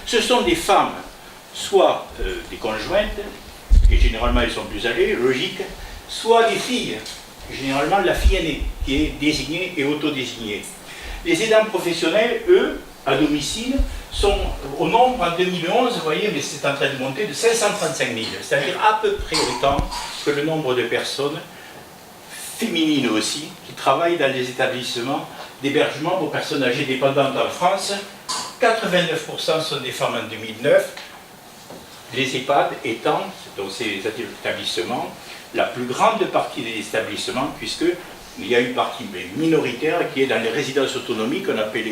Ce sont des femmes, soit des conjointes, et généralement elles sont plus âgées, logique, soit des filles, généralement la fille aînée, qui est désignée et autodésignée. Les aidants professionnels, eux, à domicile, sont au nombre en 2011, vous voyez, mais c'est en train de monter, de 535 000, c'est-à-dire à peu près autant que le nombre de personnes, féminines aussi, qui travaillent dans les établissements d'hébergement pour personnes âgées dépendantes en France. 89% sont des femmes en 2009, les EHPAD étant, donc ces établissements, la plus grande partie des établissements, puisqu'il y a une partie minoritaire qui est dans les résidences autonomiques, qu'on appelle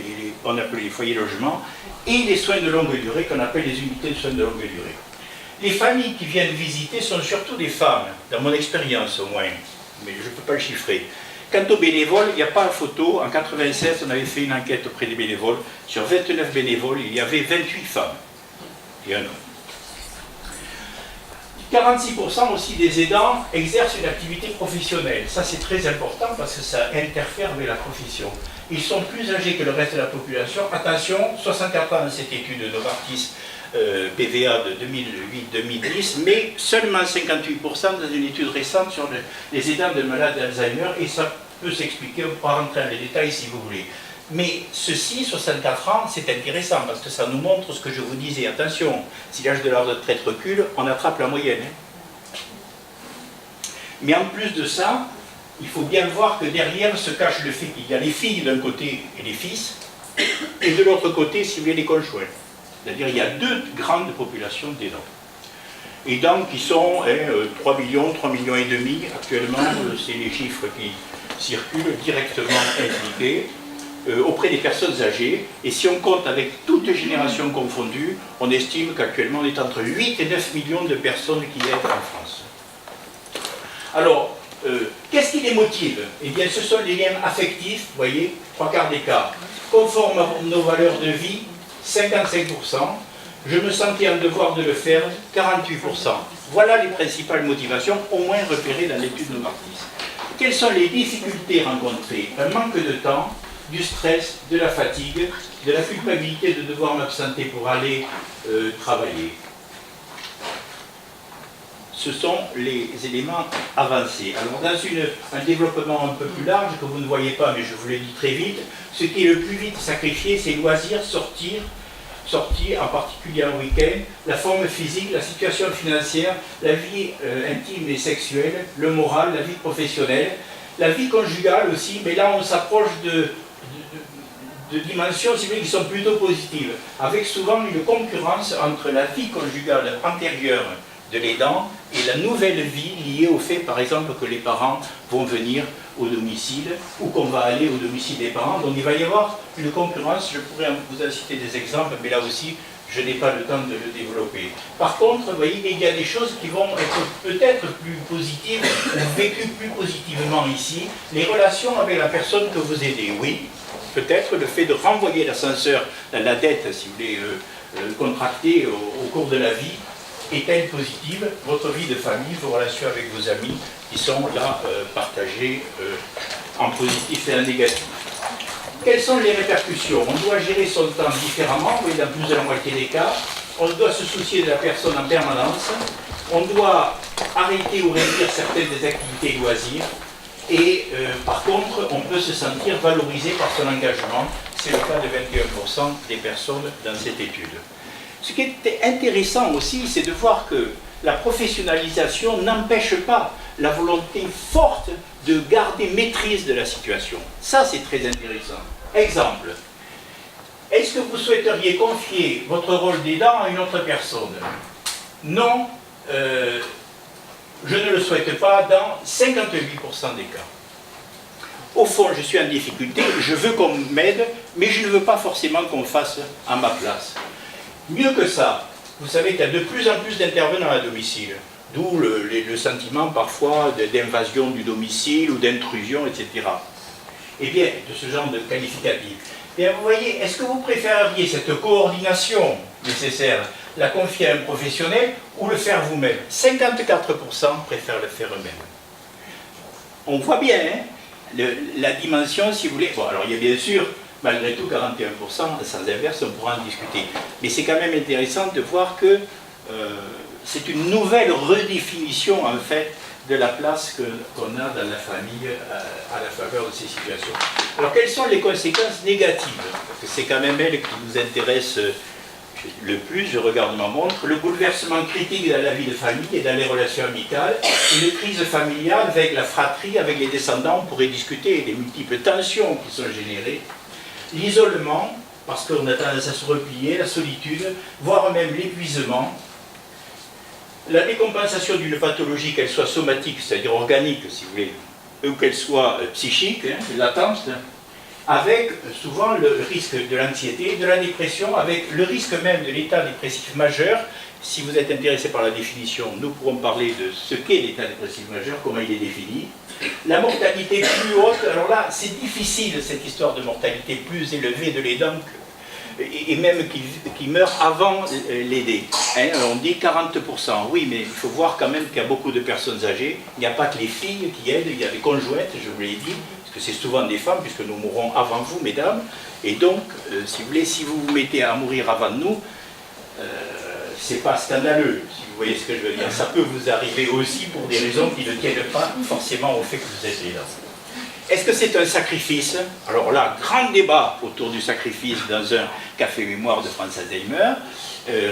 les foyers logements, et les soins de longue durée, qu'on appelle les unités de soins de longue durée. Les familles qui viennent visiter sont surtout des femmes, dans mon expérience au moins, mais je ne peux pas le chiffrer. Quant aux bénévoles, il n'y a pas de photo. En 1996, on avait fait une enquête auprès des bénévoles. Sur 29 bénévoles, il y avait 28 femmes et un homme. 46% aussi des aidants exercent une activité professionnelle. Ça, c'est très important parce que ça interfère avec la profession. Ils sont plus âgés que le reste de la population. Attention, 64 ans dans cette étude de Novartis PVA de 2008-2010, mais seulement 58% dans une étude récente sur les aidants de malades d'Alzheimer, et ça peut s'expliquer, on pourra rentrer dans les détails si vous voulez. Mais ceci, 64 ans, c'est intéressant parce que ça nous montre ce que je vous disais. Attention, si l'âge de la retraite recule, on attrape la moyenne. Mais en plus de ça, il faut bien voir que derrière se cache le fait qu'il y a les filles d'un côté et les fils, et de l'autre côté, si vous voulez, les conjoints. C'est-à-dire qu'il y a deux grandes populations d'aidants. Aidants qui sont 3 millions et demi, actuellement, c'est les chiffres qui circulent directement impliqués, auprès des personnes âgées, et si on compte avec toutes générations confondues, on estime qu'actuellement on est entre 8 et 9 millions de personnes qui aident en France. Alors, qu'est-ce qui les motive? Eh bien, ce sont les liens affectifs, vous voyez, 3/4 des cas, conformes à nos valeurs de vie, 55%, je me sentais en devoir de le faire, 48%. Voilà les principales motivations, au moins repérées dans l'étude Novartis. Quelles sont les difficultés rencontrées? Un manque de temps, du stress, de la fatigue, de la culpabilité de devoir m'absenter pour aller travailler. Ce sont les éléments avancés. Alors dans un développement un peu plus large, que vous ne voyez pas, mais je vous l'ai dit très vite, ce qui est le plus vite sacrifié, c'est loisirs, sortir, en particulier en week-end, la forme physique, la situation financière, la vie intime et sexuelle, le moral, la vie professionnelle, la vie conjugale aussi, mais là on s'approche de dimensions, si vous voulez, qui sont plutôt positives, avec souvent une concurrence entre la vie conjugale antérieure de l'aidant et la nouvelle vie liée au fait, par exemple, que les parents vont venir au domicile ou qu'on va aller au domicile des parents. Donc il va y avoir une concurrence, je pourrais vous en citer des exemples, mais là aussi, je n'ai pas le temps de le développer. Par contre, vous voyez, il y a des choses qui vont être peut-être plus positives ou vécues plus positivement ici. Les relations avec la personne que vous aidez, oui. Peut-être le fait de renvoyer l'ascenseur, la dette, si vous voulez, contractée au cours de la vie, est-elle positive? Votre vie de famille, vos relations avec vos amis, qui sont là partagées en positif et en négatif. Quelles sont les répercussions? On doit gérer son temps différemment, oui, dans plus de la moitié des cas. On doit se soucier de la personne en permanence. On doit arrêter ou réduire certaines des activités et loisirs. Et par contre, on peut se sentir valorisé par son engagement. C'est le cas de 21% des personnes dans cette étude. Ce qui est intéressant aussi, c'est de voir que la professionnalisation n'empêche pas la volonté forte de garder maîtrise de la situation. Ça, c'est très intéressant. Exemple, est-ce que vous souhaiteriez confier votre rôle d'aidant à une autre personne? Non, je ne le souhaite pas dans 58% des cas. Au fond, je suis en difficulté, je veux qu'on m'aide, mais je ne veux pas forcément qu'on fasse à ma place. Mieux que ça, vous savez qu'il y a de plus en plus d'intervenants à domicile, d'où le sentiment parfois d'invasion du domicile ou d'intrusion, etc. Eh bien, de ce genre de qualificatif. Bien, vous voyez, est-ce que vous préféreriez cette coordination nécessaire, la confier à un professionnel ou le faire vous-même? 54% préfèrent le faire eux-mêmes. On voit bien, hein, la dimension, si vous voulez. Bon, alors il y a bien sûr, malgré tout 41%, sans inverse, on pourra en discuter. Mais c'est quand même intéressant de voir que c'est une nouvelle redéfinition en fait de la place qu'on a dans la famille à la faveur de ces situations. Alors quelles sont les conséquences négatives? Parce que c'est quand même elles qui nous intéressent le plus, je regarde ma montre, le bouleversement critique dans la vie de famille et dans les relations amicales, une crise familiale avec la fratrie, avec les descendants, on pourrait discuter des multiples tensions qui sont générées, l'isolement, parce qu'on a tendance à se replier, la solitude, voire même l'épuisement, la décompensation d'une pathologie, qu'elle soit somatique, c'est-à-dire organique, si vous voulez, ou qu'elle soit psychique, latente, avec souvent le risque de l'anxiété, de la dépression, avec le risque même de l'état dépressif majeur. Si vous êtes intéressé par la définition, nous pourrons parler de ce qu'est l'état dépressif majeur, comment il est défini. La mortalité plus haute, alors là, c'est difficile cette histoire de mortalité plus élevée de l'aidant, et même qui meurt avant l'aider. Hein, on dit 40%, oui, mais il faut voir quand même qu'il y a beaucoup de personnes âgées. Il n'y a pas que les filles qui aident, il y a les conjointes, je vous l'ai dit, parce que c'est souvent des femmes, puisque nous mourrons avant vous, mesdames. Et donc, si vous voulez, si vous vous mettez à mourir avant nous, c'est pas scandaleux, si vous voyez ce que je veux dire. Ça peut vous arriver aussi pour des raisons qui ne tiennent pas forcément au fait que vous êtes là. Est-ce que c'est un sacrifice? Alors là, grand débat autour du sacrifice dans un café mémoire de Franz Alzheimer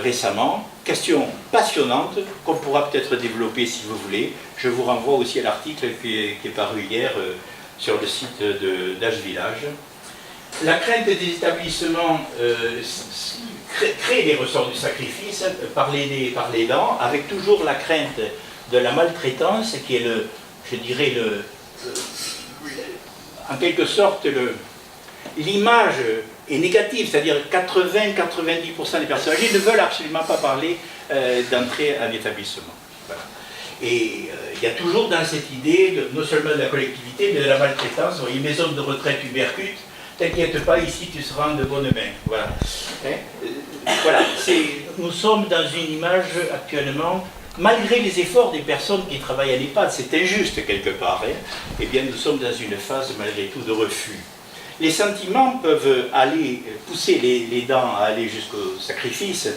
récemment. Question passionnante qu'on pourra peut-être développer si vous voulez. Je vous renvoie aussi à l'article qui est paru hier sur le site d'Age Village. La crainte des établissements crée des ressorts du sacrifice par l'aidant, avec toujours la crainte de la maltraitance qui est je dirais en quelque sorte, l'image est négative, c'est-à-dire 80-90% des personnes âgées ne veulent absolument pas parler d'entrer en établissement. Voilà. Et il y a toujours dans cette idée, non seulement de la collectivité, mais de la maltraitance. Vous voyez, maison de retraite Ubercut, t'inquiète pas, ici tu seras en de bonnes mains. Voilà. Voilà. Nous sommes dans une image actuellement. Malgré les efforts des personnes qui travaillent à l'EHPAD, c'est injuste quelque part, hein, eh bien nous sommes dans une phase malgré tout de refus. Les sentiments peuvent pousser les dents à aller jusqu'au sacrifice.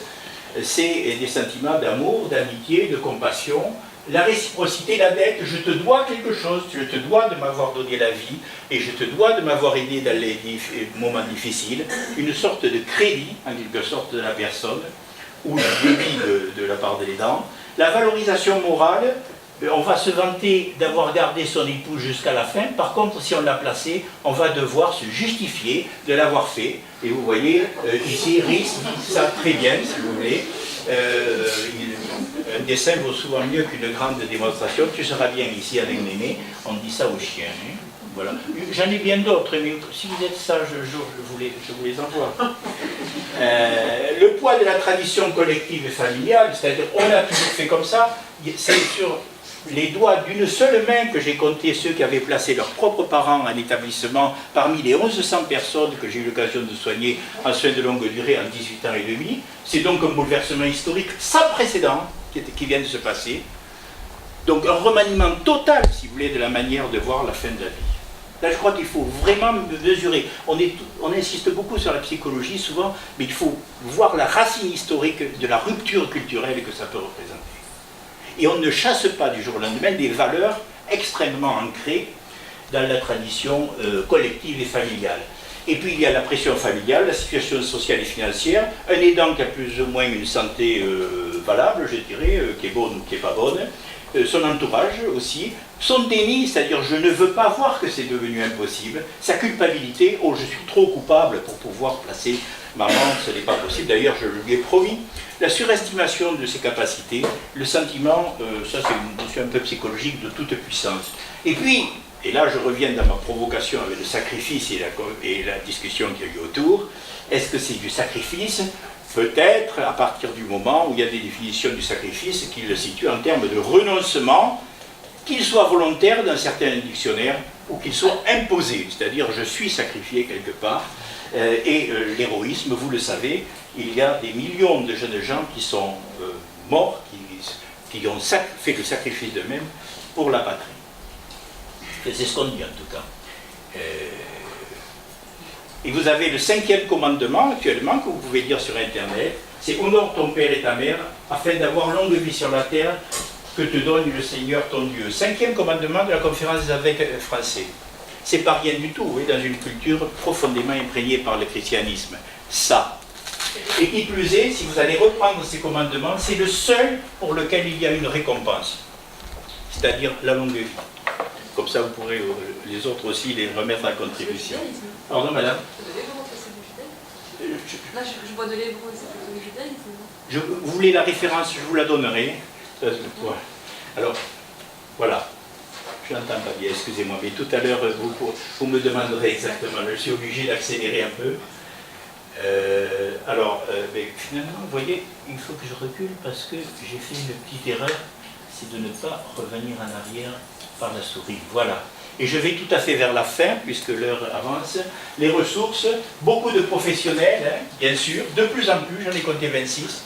C'est des sentiments d'amour, d'amitié, de compassion, la réciprocité, la dette, je te dois quelque chose, je te dois de m'avoir donné la vie et je te dois de m'avoir aidé dans les moments difficiles, une sorte de crédit en quelque sorte de la personne ou du débit de la part de l'aidant. La valorisation morale, on va se vanter d'avoir gardé son époux jusqu'à la fin. Par contre, si on l'a placé, on va devoir se justifier de l'avoir fait. Et vous voyez, ici, Riss dit ça très bien, si vous voulez. Un dessin vaut souvent mieux qu'une grande démonstration. Tu seras bien ici avec Mémé. On dit ça aux chiens. Hein. Voilà. J'en ai bien d'autres, mais si vous êtes sage, je vous les envoie. Le poids de la tradition collective et familiale, c'est-à-dire on a toujours fait comme ça, c'est sur les doigts d'une seule main que j'ai compté ceux qui avaient placé leurs propres parents en établissement parmi les 1100 personnes que j'ai eu l'occasion de soigner en soins de longue durée en 18 ans et demi. C'est donc un bouleversement historique sans précédent qui vient de se passer. Donc un remaniement total, si vous voulez, de la manière de voir la fin de la vie. Là, je crois qu'il faut vraiment mesurer. On insiste beaucoup sur la psychologie, souvent, mais il faut voir la racine historique de la rupture culturelle que ça peut représenter. Et on ne chasse pas du jour au lendemain des valeurs extrêmement ancrées dans la tradition collective et familiale. Et puis, il y a la pression familiale, la situation sociale et financière, un aidant qui a plus ou moins une santé valable, je dirais, qui est bonne ou qui n'est pas bonne, son entourage aussi, son déni, c'est-à-dire je ne veux pas voir que c'est devenu impossible, sa culpabilité, oh je suis trop coupable pour pouvoir placer maman, ce n'est pas possible, d'ailleurs je lui ai promis, la surestimation de ses capacités, le sentiment, ça c'est une notion un peu psychologique de toute puissance. Et puis, et là je reviens dans ma provocation avec le sacrifice et la discussion qu'il y a eu autour, est-ce que c'est du sacrifice ? Peut-être à partir du moment où il y a des définitions du sacrifice qui le situent en termes de renoncement, qu'il soit volontaire dans certains dictionnaires ou qu'il soit imposé, c'est-à-dire je suis sacrifié quelque part. Et l'héroïsme, vous le savez, il y a des millions de jeunes gens qui sont morts, qui ont fait le sacrifice d'eux-mêmes pour la patrie. C'est ce qu'on dit en tout cas. Et vous avez le 5e commandement actuellement que vous pouvez lire sur Internet. C'est « Honore ton père et ta mère, afin d'avoir longue vie sur la terre que te donne le Seigneur ton Dieu. » 5e commandement de la conférence des évêques français. C'est pas rien du tout, oui, dans une culture profondément imprégnée par le christianisme. Ça. Et qui plus est, si vous allez reprendre ces commandements, c'est le seul pour lequel il y a une récompense. C'est-à-dire la longue vie. Comme ça, vous pourrez les autres aussi les remettre à contribution. Pardon, madame? Là, je vois de l'hébreu, c'est plutôt du judaïsme. Vous voulez la référence, je vous la donnerai. Alors, voilà. Je n'entends pas bien, excusez-moi, mais tout à l'heure, vous me demanderez exactement. Je suis obligé d'accélérer un peu. Mais finalement, vous voyez, il faut que je recule parce que j'ai fait une petite erreur, c'est de ne pas revenir en arrière par la souris. Voilà. Et je vais tout à fait vers la fin, puisque l'heure avance. Les ressources, beaucoup de professionnels, hein, bien sûr, de plus en plus, j'en ai compté 26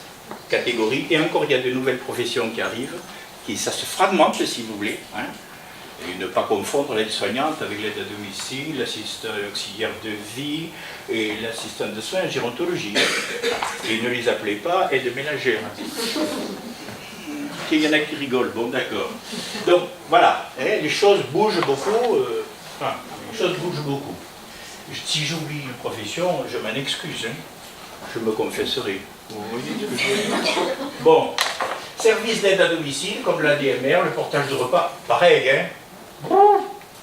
catégories, et encore il y a de nouvelles professions qui arrivent, ça se fragmente si vous voulez, hein, et ne pas confondre l'aide-soignante avec l'aide à domicile, l'assistant auxiliaire de vie et l'assistant de soins en gérontologie. Et ne les appelez pas aide ménagère. Il y en a qui rigolent, bon d'accord. Donc voilà, hein, les choses bougent beaucoup, les choses bougent beaucoup. Si j'oublie une profession, je m'en excuse, hein. Je me confesserai. Vous voyez ce que je veux dire? Bon, service d'aide à domicile, comme la DMR, le portage de repas, pareil, hein.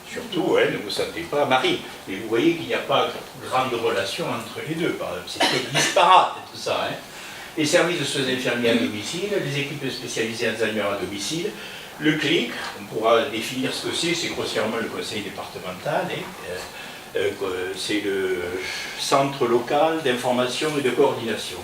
Surtout, hein, ne vous sentez pas Marie, mais vous voyez qu'il n'y a pas grande relation entre les deux, c'est très disparate tout ça, hein. Les services de soins infirmiers à domicile, les équipes spécialisées Alzheimer à domicile, le CLIC, on pourra définir ce que c'est grossièrement le conseil départemental, c'est le centre local d'information et de coordination.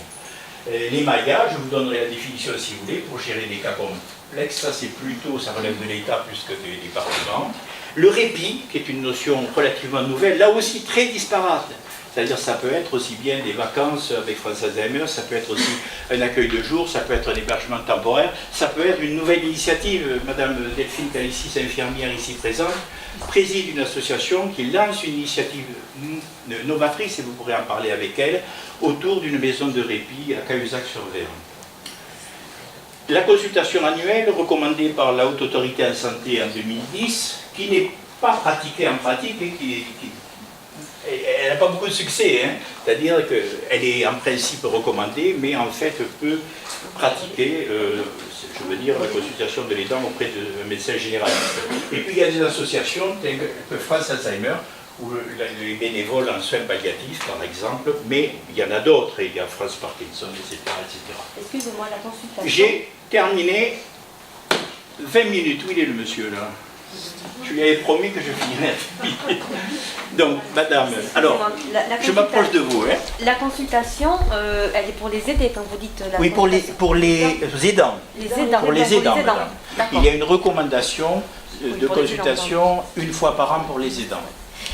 Les MAIA, je vous donnerai la définition si vous voulez, pour gérer des cas complexes, ça c'est plutôt, ça relève de l'État plus que des départements. Le répit, qui est une notion relativement nouvelle, là aussi très disparate. C'est-à-dire ça peut être aussi bien des vacances avec France Alzheimer, ça peut être aussi un accueil de jour, ça peut être un hébergement temporaire, ça peut être une nouvelle initiative. Madame Delphine Calicis, infirmière ici présente, préside une association qui lance une initiative novatrice, et vous pourrez en parler avec elle, autour d'une maison de répit à Cahuzac-sur-Verne. La consultation annuelle recommandée par la Haute Autorité en Santé en 2010, qui n'est pas pratiquée en pratique et elle n'a pas beaucoup de succès, hein. C'est-à-dire qu'elle est en principe recommandée, mais en fait peut pratiquer, je veux dire, la consultation de l'aidant auprès d'un médecin généraliste. Et puis il y a des associations telles que France Alzheimer, ou les bénévoles en soins palliatifs par exemple, mais il y en a d'autres, il y a France Parkinson, etc. etc. Excusez-moi, la consultation. J'ai terminé 20 minutes, où il est le monsieur là? Je lui avais promis que je finirais. Donc, madame, alors, je m'approche de vous. Hein. La consultation, elle est pour les aider quand vous dites la oui, pour les aidants. Les aidants. Pour les aidants, madame. Il y a une recommandation de pour consultation une fois par an pour les aidants.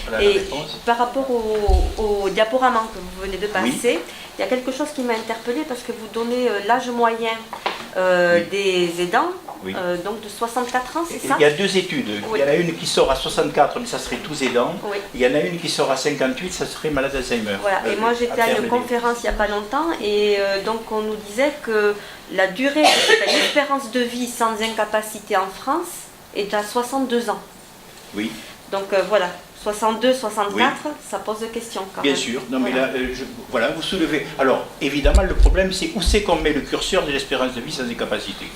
Voilà. Et par rapport au diaporama que vous venez de passer, il y a quelque chose qui m'a interpellée parce que vous donnez l'âge moyen des aidants, donc de 64 ans, c'est ça? Il y a deux études. Oui. Il y en a une qui sort à 64, mais ça serait tous aidants. Oui. Il y en a une qui sort à 58, ça serait malade d'Alzheimer. Voilà. Et moi j'étais à une conférence il n'y a pas longtemps et donc on nous disait que la durée, l'espérance de vie sans incapacité en France est à 62 ans. Oui. Donc voilà. 62, 64, ça pose des questions quand même. Bien sûr, non mais là, voilà, vous soulevez. Alors, évidemment, le problème, c'est où c'est qu'on met le curseur de l'espérance de vie sans incapacité.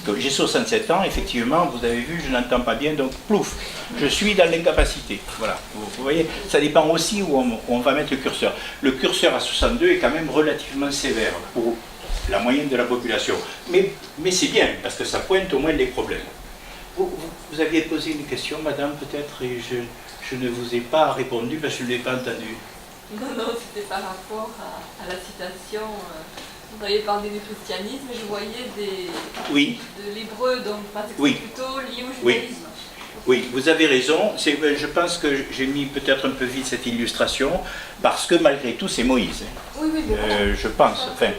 Donc, j'ai 67 ans, effectivement, vous avez vu, je n'entends pas bien, donc, plouf, je suis dans l'incapacité. Voilà, vous voyez, ça dépend aussi où on va mettre le curseur. Le curseur à 62 est quand même relativement sévère pour la moyenne de la population. Mais c'est bien, parce que ça pointe au moins les problèmes. Vous aviez posé une question, madame, peut-être, et je ne vous ai pas répondu parce que je ne l'ai pas entendu. Non, c'était par rapport à la citation. Vous aviez parlé du christianisme et je voyais de l'hébreu, donc plutôt lié au judaïsme. Oui, vous avez raison. Je pense que j'ai mis peut-être un peu vite cette illustration, parce que malgré tout, c'est Moïse. Oui, oui, mais Je pense, enfin,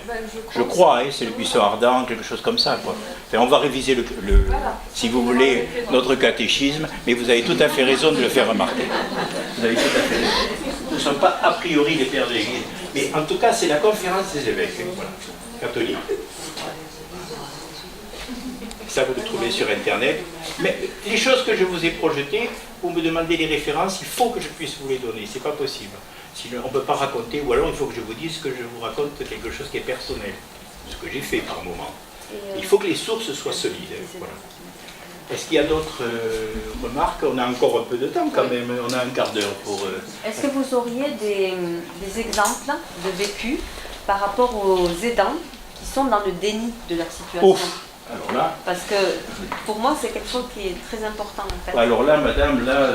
je crois, c'est le buisson ardent, quelque chose comme ça, quoi. Enfin, on va réviser, si vous voulez, notre catéchisme, mais vous avez tout à fait raison de le faire remarquer. Vous avez tout à fait raison. Nous ne sommes pas a priori les pères de l'Église, mais en tout cas, c'est la conférence des évêques, voilà, catholiques. Ça, vous le trouvez sur Internet. Mais les choses que je vous ai projetées, vous me demandez les références, il faut que je puisse vous les donner. C'est pas possible. Sinon, on ne peut pas raconter, ou alors il faut que je vous dise que je vous raconte quelque chose qui est personnel. Ce que j'ai fait par moment. Il faut que les sources soient solides. Voilà. Est-ce qu'il y a d'autres remarques? On a encore un peu de temps quand même. On a un quart d'heure pour... Est-ce que vous auriez des exemples de vécu par rapport aux aidants qui sont dans le déni de leur situation? Ouf. Alors là, parce que pour moi, c'est quelque chose qui est très important en fait. Alors là, madame, là,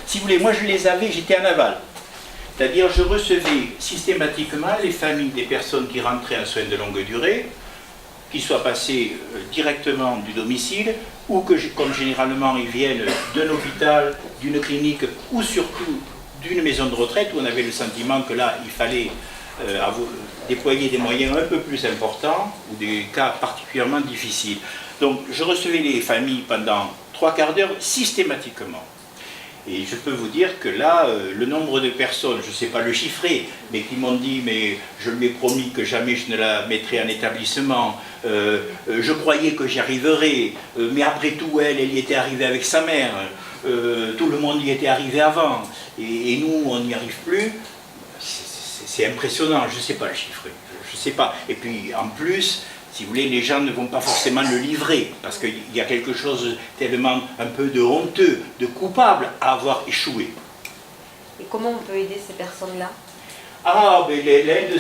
si vous voulez, moi je les avais, j'étais en aval. C'est-à-dire, je recevais systématiquement les familles des personnes qui rentraient en soins de longue durée, qui soient passées directement du domicile, ou que, comme généralement ils viennent d'un hôpital, d'une clinique, ou surtout d'une maison de retraite, où on avait le sentiment que là, il fallait déployer des moyens un peu plus importants ou des cas particulièrement difficiles. Donc je recevais les familles pendant 3/4 d'heure systématiquement. Et je peux vous dire que là, le nombre de personnes, je ne sais pas le chiffrer, mais qui m'ont dit, mais je lui ai promis que jamais je ne la mettrai en établissement, je croyais que j'y arriverais, mais après tout, elle y était arrivée avec sa mère, tout le monde y était arrivé avant, et nous, on n'y arrive plus. C'est impressionnant, je ne sais pas le chiffre, je ne sais pas. Et puis en plus, si vous voulez, les gens ne vont pas forcément le livrer, parce qu'il y a quelque chose tellement un peu de honteux, de coupable à avoir échoué. Et comment on peut aider ces personnes-là? Ah, ben l'aide,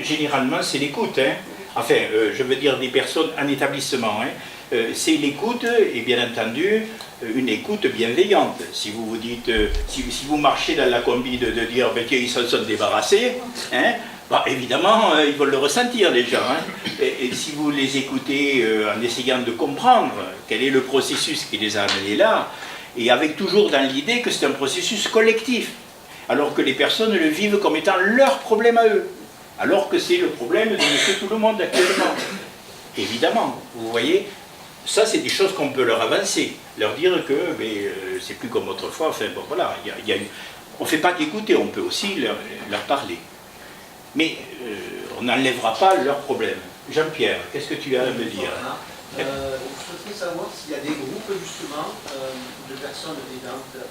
généralement, c'est l'écoute. Hein. Enfin, je veux dire des personnes en établissement. Hein. C'est l'écoute, et bien entendu, une écoute bienveillante. Si vous vous dites, si vous marchez dans la combi de dire, ben tiens, ils s'en sont débarrassés, hein, bah, évidemment, ils vont le ressentir les gens. Hein. Et si vous les écoutez en essayant de comprendre quel est le processus qui les a amenés là, et avec toujours dans l'idée que c'est un processus collectif, alors que les personnes le vivent comme étant leur problème à eux, alors que c'est le problème de monsieur tout le monde actuellement. Évidemment, vous voyez, ça c'est des choses qu'on peut leur avancer, leur dire que c'est plus comme autrefois, enfin bon voilà, on ne fait pas qu'écouter, on peut aussi leur parler. Mais on n'enlèvera pas leurs problèmes. Jean-Pierre, qu'est-ce que tu as à me dire? Je souhaiterais savoir s'il y a des groupes justement de personnes aidantes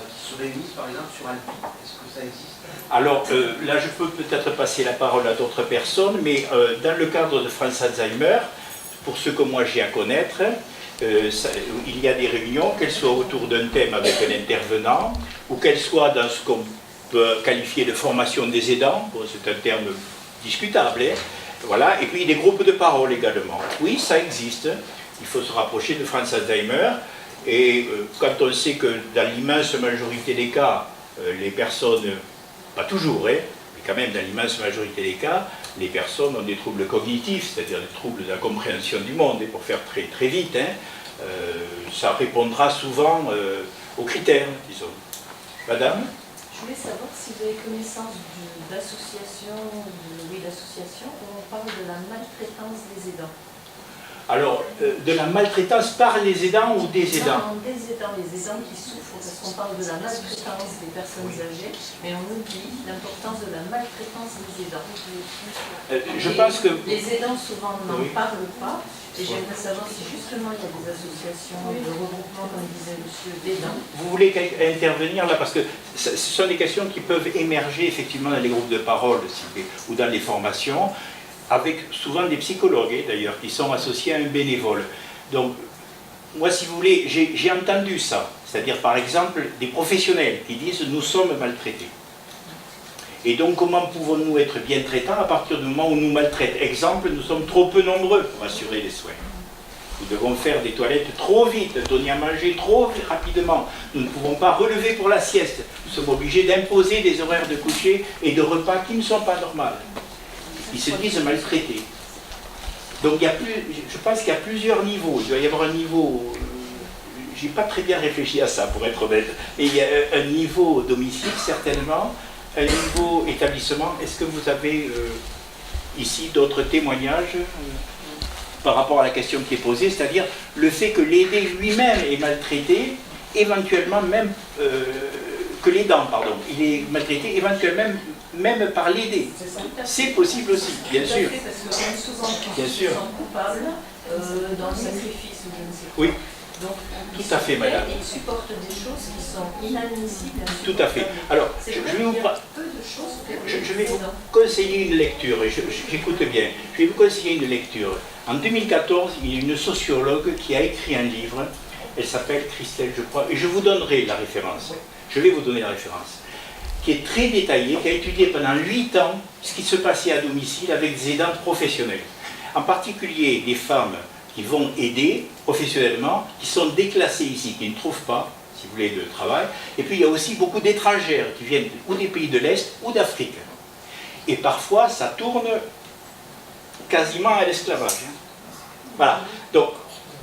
qui se réunissent par exemple sur Alpi. Est-ce que ça existe? Alors là je peux peut-être passer la parole à d'autres personnes, mais dans le cadre de France Alzheimer, pour ceux que moi j'ai à connaître, il y a des réunions, qu'elles soient autour d'un thème avec un intervenant, ou qu'elles soient dans ce qu'on peut qualifier de formation des aidants, bon, c'est un terme discutable, hein. Voilà, et puis des groupes de parole également. Oui, ça existe, il faut se rapprocher de France Alzheimer, et quand on sait que dans l'immense majorité des cas, les personnes, pas toujours, hein, mais quand même dans l'immense majorité des cas, les personnes ont des troubles cognitifs, c'est-à-dire des troubles de la compréhension du monde, et pour faire très, très vite, hein, ça répondra souvent aux critères, disons. Madame? Je voulais savoir si vous avez connaissance d'associations où on parle de la maltraitance des aidants. Alors, de la maltraitance par les aidants ou des aidants? Non, des aidants, les aidants qui souffrent, parce qu'on parle de la maltraitance des personnes âgées, mais on oublie l'importance de la maltraitance des aidants. Je pense que... Les aidants souvent n'en parlent pas, et j'aimerais savoir si justement il y a des associations de regroupement, comme disait monsieur, d'aidants. Vous voulez intervenir là, parce que ce sont des questions qui peuvent émerger effectivement dans les groupes de parole ou dans les formations, avec souvent des psychologues d'ailleurs, qui sont associés à un bénévole. Donc, moi si vous voulez, j'ai entendu ça, c'est-à-dire par exemple des professionnels qui disent « nous sommes maltraités ». Et donc comment pouvons-nous être bien traitants à partir du moment où nous maltraitent? Exemple, nous sommes trop peu nombreux pour assurer les soins. Nous devons faire des toilettes trop vite, donner à manger trop rapidement. Nous ne pouvons pas relever pour la sieste. Nous sommes obligés d'imposer des horaires de coucher et de repas qui ne sont pas normaux. Ils se disent maltraités. Donc je pense qu'il y a plusieurs niveaux. Il doit y avoir un niveau, j'ai pas très bien réfléchi à ça, pour être honnête. Mais il y a un niveau domicile, certainement, un niveau établissement. Est-ce que vous avez ici d'autres témoignages par rapport à la question qui est posée, c'est-à-dire le fait que l'aidé lui-même est maltraité, éventuellement même que l'aidant, pardon, il est maltraité éventuellement même par l'aidé. C'est possible aussi, bien sûr. Parce que sous-entend Bien sûr. qu'ils sont coupables dans le sacrifice ou je ne sais quoi. Oui. Donc, Tout à fait, madame. Ils supportent des choses qui sont inadmissibles. Tout à fait. Alors, C'est je vrai vais qu'il vous... y a peu de choses que Je vais vous non. conseiller une lecture, et j'écoute bien. Je vais vous conseiller une lecture. En 2014, il y a une sociologue qui a écrit un livre, elle s'appelle Christelle, je crois, et je vous donnerai la référence. Je vais vous donner la référence. Qui est très détaillée, qui a étudié pendant 8 ans ce qui se passait à domicile avec des aidants professionnels. En particulier des femmes qui vont aider professionnellement, qui sont déclassées ici, qui ne trouvent pas, si vous voulez, de travail. Et puis il y a aussi beaucoup d'étrangères qui viennent ou des pays de l'Est ou d'Afrique. Et parfois, ça tourne quasiment à l'esclavage. Voilà. Donc,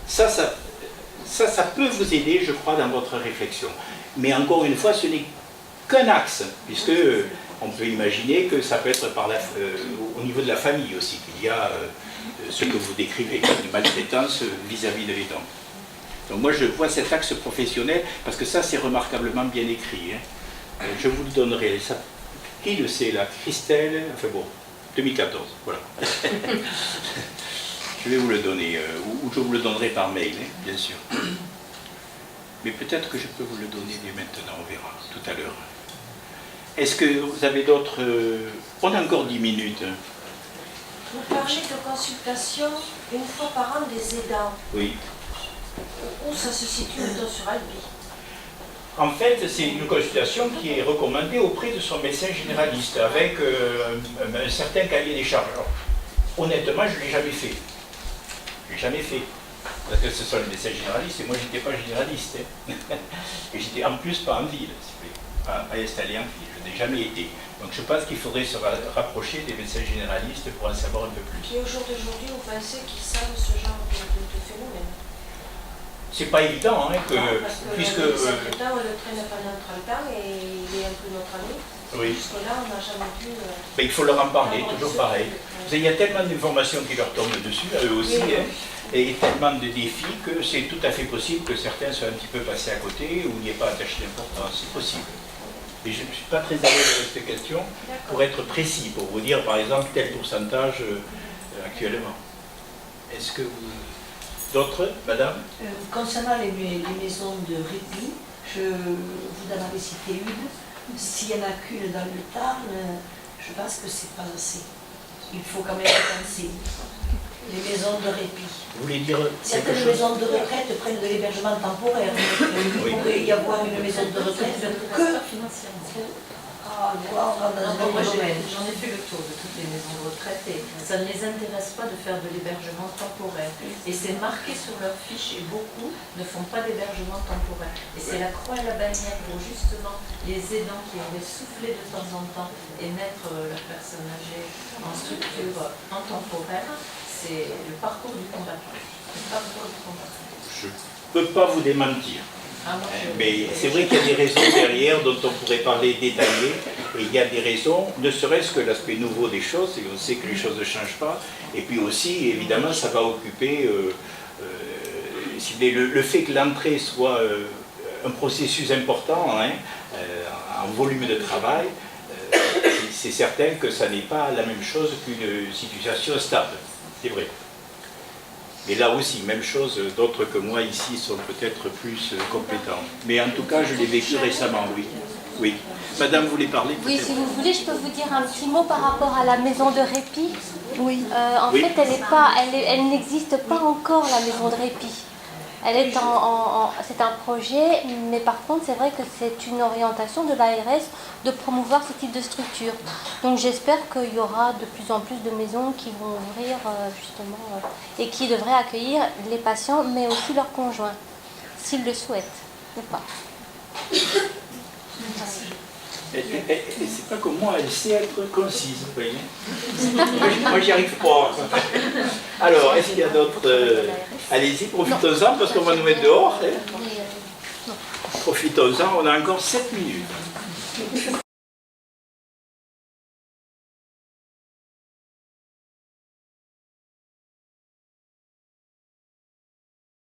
ça peut vous aider, je crois, dans votre réflexion. Mais encore une fois, ce n'est qu'un axe, puisque on peut imaginer que ça peut être au niveau de la famille aussi, qu'il y a ce que vous décrivez, une maltraitance vis-à-vis de l'aidant. Donc moi je vois cet axe professionnel, parce que ça c'est remarquablement bien écrit. Hein. Je vous le donnerai. Ça, qui le sait là? Christelle, enfin bon, 2014, voilà. Je vais vous le donner, ou je vous le donnerai par mail, hein, bien sûr. Mais peut-être que je peux vous le donner dès maintenant, on verra, tout à l'heure. Est-ce que vous avez d'autres... On a encore 10 minutes. Vous parlez de consultation une fois par an des aidants. Oui. Où ça se situe plutôt sur Albi? En fait, c'est une consultation qui est recommandée auprès de son médecin généraliste, avec un certain cahier des charges. Alors, honnêtement, je ne l'ai jamais fait. Je ne l'ai jamais fait. Parce que ce sont les médecins généralistes, et moi, je n'étais pas généraliste. Hein. Et j'étais en plus pas en ville, s'il vous plaît. Pas installé en ville, je n'ai jamais été. Donc je pense qu'il faudrait se rapprocher des médecins généralistes pour en savoir un peu plus. Et au jour d'aujourd'hui, vous pensez qu'ils savent ce genre de phénomène? C'est pas évident, hein, Parce que puisque... le secrétaire, on le traîne pendant 30 ans et il est un peu notre ami. Oui. Jusque-là, on n'a jamais pu... Mais il faut leur en parler, toujours pareil. Il y a tellement d'informations qui leur tombent dessus, à eux aussi, Oui. hein, et tellement de défis que c'est tout à fait possible que certains soient un petit peu passés à côté ou n'y aient pas attaché d'importance. C'est possible. Et je ne suis pas très à l'aise avec cette question pour être précis, pour vous dire par exemple tel pourcentage actuellement. Est-ce que vous... D'autres, madame? Concernant les maisons de répit, vous en avez cité une. S'il y en a qu'une dans le Tarn, je pense que c'est pas assez. Il faut quand même penser. Les maisons de répit. Vous voulez dire Certaines quelque chose? maisons de retraite prennent de l'hébergement temporaire. Il pourrait y avoir une maison de retraite que... Ah, on rentre dans un Moi, autre domaine. j'en ai fait le tour de toutes les maisons de retraite et ça ne les intéresse pas de faire de l'hébergement temporaire. Et c'est marqué sur leur fiche et beaucoup ne font pas d'hébergement temporaire. Et c'est la croix et la bannière pour justement les aidants qui auraient soufflé de temps en temps et mettre leurs personnes âgées en structure en temporaire. C'est le parcours du combattant. Le parcours du combattant. Je ne peux pas vous démentir. Ah, moi, Mais c'est vrai qu'il y a des raisons derrière dont on pourrait parler détaillées. Et il y a des raisons, ne serait-ce que l'aspect nouveau des choses, et on sait que les choses ne changent pas. Et puis aussi, évidemment, ça va occuper le fait que l'entrée soit un processus important, hein, en volume de travail. C'est certain que ça n'est pas la même chose qu'une situation stable. C'est vrai. Mais là aussi, même chose, d'autres que moi ici sont peut-être plus compétents. Mais en tout cas, je l'ai vécu récemment, oui. Oui. Madame voulait parler Oui, peut-être? si vous voulez, je peux vous dire un petit mot par rapport à la maison de répit. Oui. En Oui. fait, elle n'existe pas encore, la maison de répit. Elle est c'est un projet, mais par contre, c'est vrai que c'est une orientation de l'ARS de promouvoir ce type de structure. Donc j'espère qu'il y aura de plus en plus de maisons qui vont ouvrir justement et qui devraient accueillir les patients, mais aussi leurs conjoints, s'ils le souhaitent ou pas. C'est pas comme moi, elle sait être concise, vous voyez. Moi, j'y arrive pas. Alors, est-ce qu'il y a d'autres... Allez-y, profitons-en, parce qu'on va nous mettre dehors. Hein. profitons-en, on a encore 7 minutes.